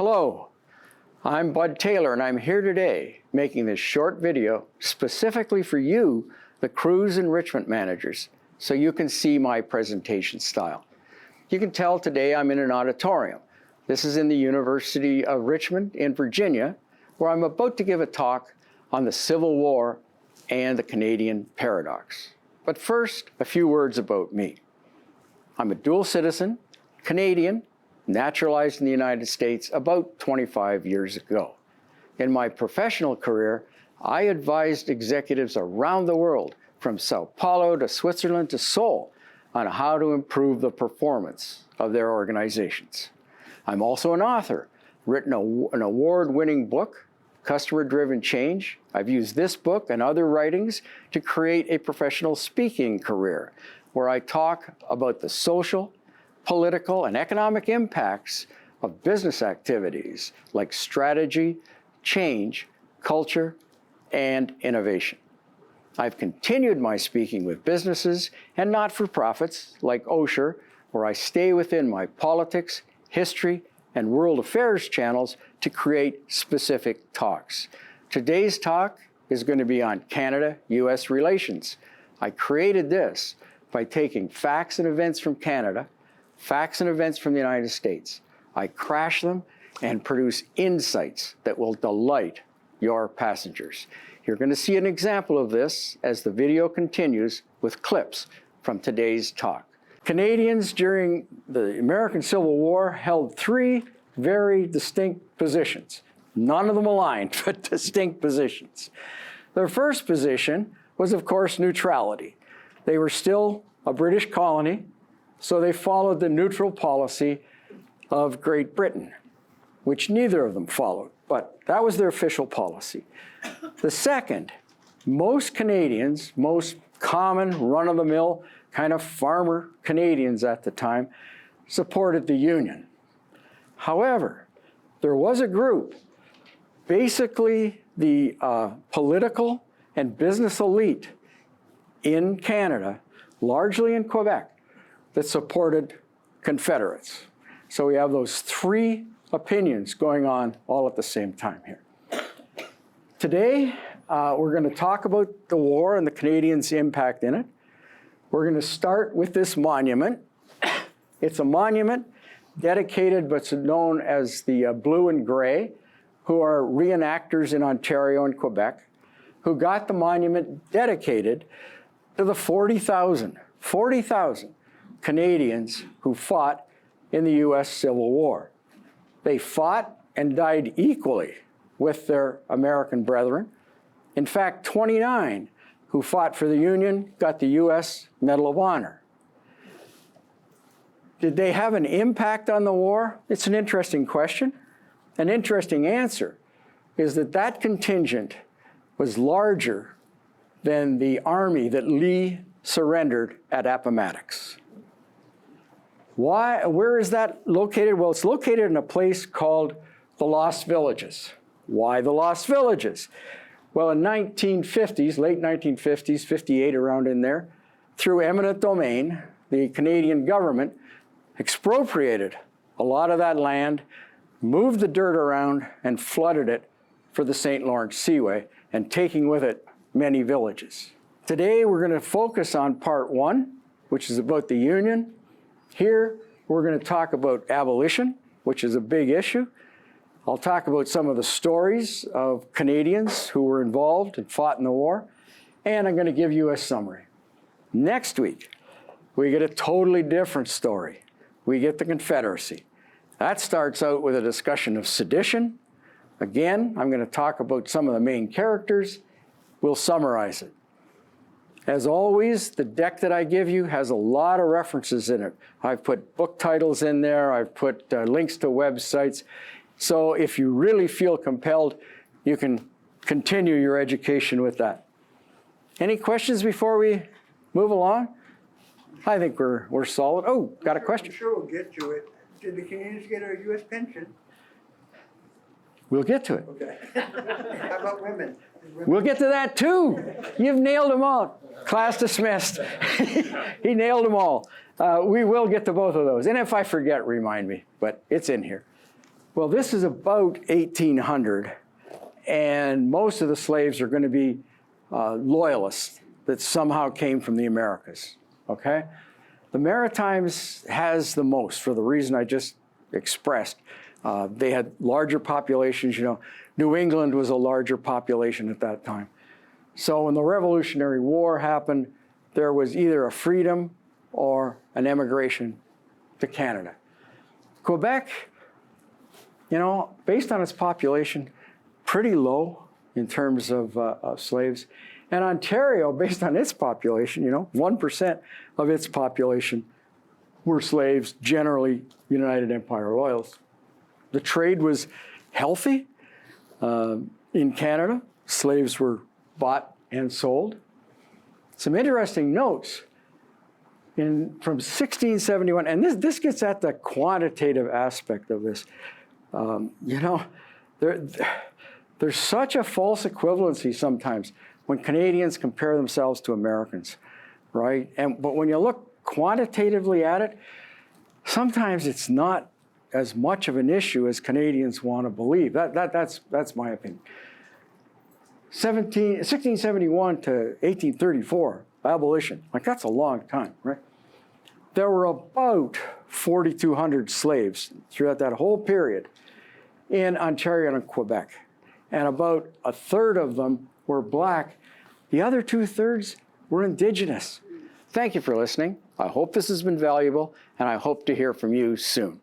Hello, I'm Bud Taylor and I'm here today making this short video specifically for you, the cruise enrichment managers, so you can see my presentation style. You can tell today I'm in an auditorium. This is in the University of Richmond in Virginia, where I'm about to give a talk on the Civil War and the Canadian paradox. But first, a few words about me. I'm a dual citizen, Canadian, naturalized in the United States about 25 years ago. In my professional career, I advised executives around the world, from Sao Paulo to Switzerland to Seoul, on how to improve the performance of their organizations. I'm also an author, written an award-winning book, Customer-Driven Change. I've used this book and other writings to create a professional speaking career, where I talk about the social, political, and economic impacts of business activities like strategy, change, culture, and innovation. I've continued my speaking with businesses and not-for-profits like Osher, where I stay within my politics, history, and world affairs channels to create specific talks. Today's talk is going to be on Canada-US relations. I created this by taking facts and events from Canada, facts and events from the United States. I crash them and produce insights that will delight your passengers. You're going to see an example of this as the video continues with clips from today's talk. Canadians during the American Civil War held three very distinct positions. None of them aligned, but distinct positions. Their first position was, of course, neutrality. They were still a British colony, so they followed the neutral policy of Great Britain, which neither of them followed, but that was their official policy. The second, most Canadians, most common run-of-the-mill kind of farmer Canadians at the time, supported the Union. However, there was a group, basically the political and business elite in Canada, largely in Quebec, that supported Confederates. So we have those three opinions going on all at the same time here. Today, we're going to talk about the war and the Canadians' impact in it. We're going to start with this monument. It's a monument dedicated, but known as the Blue and Gray, who are reenactors in Ontario and Quebec, who got the monument dedicated to the 40,000 Canadians who fought in the US Civil War. They fought and died equally with their American brethren. In fact, 29 who fought for the Union got the US Medal of Honor. Did they have an impact on the war? It's an interesting question. An interesting answer is that that contingent was larger than the army that Lee surrendered at Appomattox. Why? Where is that located? Well, it's located in a place called the Lost Villages. Why the Lost Villages? Well, in 1950s, late 1950s, 58 around in there, through eminent domain, the Canadian government expropriated a lot of that land, moved the dirt around, and flooded it for the St. Lawrence Seaway, and taking with it many villages. Today, we're going to focus on part one, which is about the Union. Here, we're going to talk about abolition, which is a big issue. I'll talk about some of the stories of Canadians who were involved and fought in the war, and I'm going to give you a summary. Next week, we get a totally different story. We get the Confederacy. That starts out with a discussion of sedition. Again, I'm going to talk about some of the main characters. We'll summarize it. As always, the deck that I give you has a lot of references in it. I've put book titles in there. I've put links to websites. So if you really feel compelled, you can continue your education with that. Any questions before we move along? I think we're solid. Oh, got a question? I'm sure we'll get to it. Did the Canadians get a U.S. pension? We'll get to it. Okay. How about women? We'll get to that too. You've nailed them all. Class dismissed. He nailed them all. We will get to both of those. And if I forget, remind me, but it's in here. Well, this is about 1800, and most of the slaves are going to be loyalists that somehow came from the Americas, okay? The Maritimes has the most for the reason I just expressed. They had larger populations, you know. New England was a larger population at that time. So when the Revolutionary War happened, there was either a freedom or an emigration to Canada. Quebec, you know, based on its population, pretty low in terms of slaves. And Ontario, based on its population, you know, 1% of its population were slaves, generally United Empire Loyalists. The trade was healthy. In Canada, slaves were bought and sold. Some interesting notes from 1671, and this gets at the quantitative aspect of this. You know, there's such a false equivalency sometimes when Canadians compare themselves to Americans, right? But when you look quantitatively at it, sometimes it's not as much of an issue as Canadians want to believe. That's my opinion. 1671 to 1834, abolition, like that's a long time, right? There were about 4,200 slaves throughout that whole period in Ontario and Quebec. And about a third of them were Black. The other 2/3 were Indigenous. Thank you for listening. I hope this has been valuable, and I hope to hear from you soon.